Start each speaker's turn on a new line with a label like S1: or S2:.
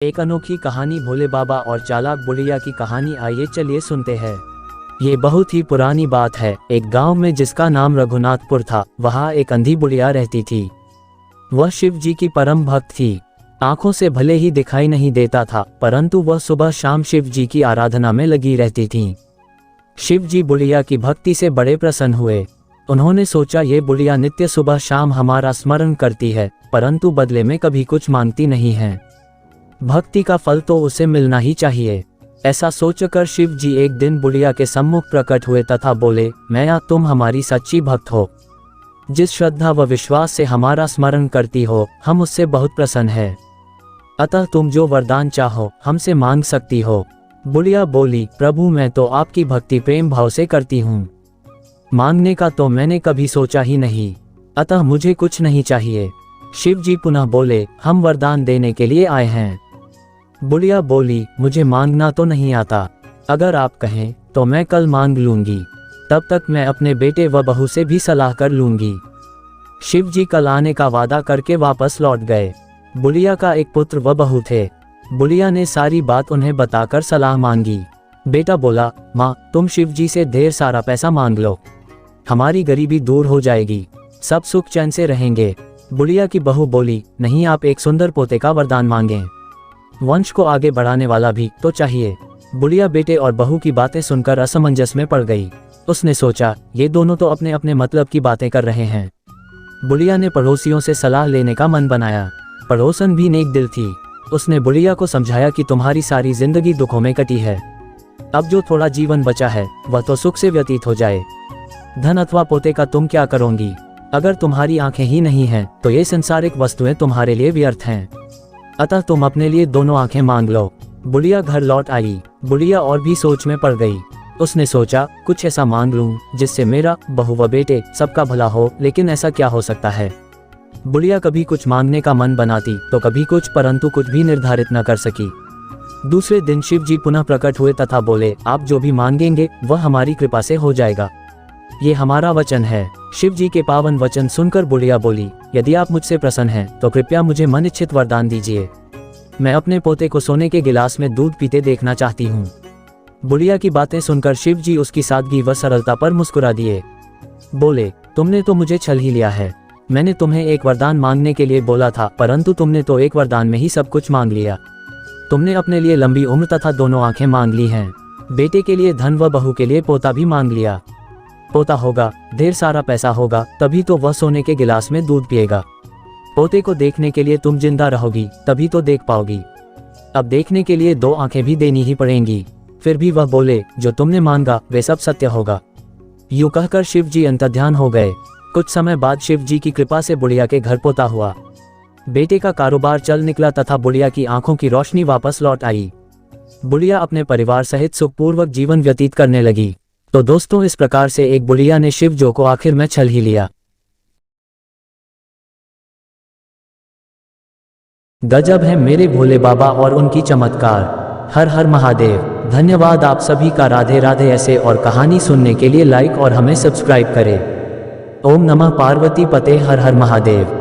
S1: एक अनोखी कहानी भोले बाबा और चालाक बुढ़िया की कहानी। आइए चलिए सुनते हैं। ये बहुत ही पुरानी बात है। एक गांव में जिसका नाम रघुनाथपुर था, वहाँ एक अंधी बुढ़िया रहती थी। वह शिव जी की परम भक्त थी। आंखों से भले ही दिखाई नहीं देता था, परंतु वह सुबह शाम शिव जी की आराधना में लगी रहती थी। शिव जी बुढ़िया की भक्ति से बड़े प्रसन्न हुए। उन्होंने सोचा, ये बुढ़िया नित्य सुबह शाम हमारा स्मरण करती है, परंतु बदले में कभी कुछ मांगती नहीं है। भक्ति का फल तो उसे मिलना ही चाहिए। ऐसा सोचकर शिव जी एक दिन बुढ़िया के सम्मुख प्रकट हुए तथा बोले, मैया, तुम हमारी सच्ची भक्त हो। जिस श्रद्धा व विश्वास से हमारा स्मरण करती हो, हम उससे बहुत प्रसन्न है। अतः तुम जो वरदान चाहो हमसे मांग सकती हो। बुढ़िया बोली, प्रभु, मैं तो आपकी भक्ति प्रेम भाव से करती हूँ। मांगने का तो मैंने कभी सोचा ही नहीं, अतः मुझे कुछ नहीं चाहिए। शिव जी पुनः बोले, हम वरदान देने के लिए आए हैं। बुढ़िया बोली, मुझे मांगना तो नहीं आता, अगर आप कहें तो मैं कल मांग लूंगी, तब तक मैं अपने बेटे व बहू से भी सलाह कर लूंगी। शिव जी कल आने का वादा करके वापस लौट गए। बुढ़िया का एक पुत्र व बहू थे। बुढ़िया ने सारी बात उन्हें बताकर सलाह मांगी। बेटा बोला, माँ, तुम शिव जी से ढेर सारा पैसा मांग लो, हमारी गरीबी दूर हो जाएगी, सब सुख चैन से रहेंगे। बुढ़िया की बहू बोली, नहीं, आप एक सुंदर पोते का वरदान मांगें, वंश को आगे बढ़ाने वाला भी तो चाहिए। बुढ़िया बेटे और बहू की बातें सुनकर असमंजस में पड़ गई। उसने सोचा, ये दोनों तो अपने अपने मतलब की बातें कर रहे हैं। बुढ़िया ने पड़ोसियों से सलाह लेने का मन बनाया। पड़ोसन भी नेक दिल थी। उसने बुढ़िया को समझाया कि तुम्हारी सारी जिंदगी दुखों में कटी है, अब जो थोड़ा जीवन बचा है वह तो सुख से व्यतीत हो जाए। धन अथवा पोते का तुम क्या करोगी? अगर तुम्हारी आंखें ही नहीं हैं तो ये संसारिक वस्तुएं तुम्हारे लिए व्यर्थ हैं, अतः तुम अपने लिए दोनों आंखें मांग लो। बुढ़िया घर लौट आई। बुढ़िया और भी सोच में पड़ गई। उसने सोचा, कुछ ऐसा मांग लूं जिससे मेरा, बहू व बेटे सबका भला हो, लेकिन ऐसा क्या हो सकता है। बुढ़िया कभी कुछ मांगने का मन बनाती तो कभी कुछ, परंतु कुछ भी निर्धारित न कर सकी। दूसरे दिन शिव जी पुनः प्रकट हुए तथा बोले, आप जो भी मांगेंगे वह हमारी कृपा से हो जाएगा, ये हमारा वचन है। शिव जी के पावन वचन सुनकर बुढ़िया बोली, यदि आप मुझसे प्रसन्न हैं तो कृपया मुझे मन इच्छित वरदान दीजिए। मैं अपने पोते को सोने के गिलास में दूध पीते देखना चाहती हूँ। बुढ़िया की बातें सुनकर शिव जी उसकी सादगी व सरलता पर मुस्कुरा दिए। बोले, तुमने तो मुझे छल ही लिया है। मैंने तुम्हें एक वरदान मांगने के लिए बोला था, परंतु तुमने तो एक वरदान में ही सब कुछ मांग लिया। तुमने अपने लिए लंबी उम्र तथा दोनों आंखें मांग ली हैं। बेटे के लिए धन व बहू के लिए पोता भी मांग लिया। पोता होगा, ढेर सारा पैसा होगा, तभी तो वह सोने के गिलास में दूध पिएगा। पोते को देखने के लिए तुम जिंदा रहोगी, तभी तो देख पाओगी। अब देखने के लिए दो आंखें भी देनी ही पड़ेंगी। फिर भी वह बोले, जो तुमने मांगा वे सब सत्य होगा। यूं कहकर शिव जी अंतर्ध्यान हो गए। कुछ समय बाद शिव जी की कृपा से बुढ़िया के घर पोता हुआ। बेटे का कारोबार चल निकला तथा बुढ़िया की आंखों की रोशनी वापस लौट आई। बुढ़िया अपने परिवार सहित सुखपूर्वक जीवन व्यतीत करने लगी। तो दोस्तों, इस प्रकार से एक बुढ़िया ने शिव जी को आखिर में छल ही लिया। गजब है मेरे भोले बाबा और उनकी चमत्कार। हर हर महादेव। धन्यवाद आप सभी का। राधे राधे। ऐसे और कहानी सुनने के लिए लाइक और हमें सब्सक्राइब करें। ओम नमः पार्वती पते। हर हर महादेव।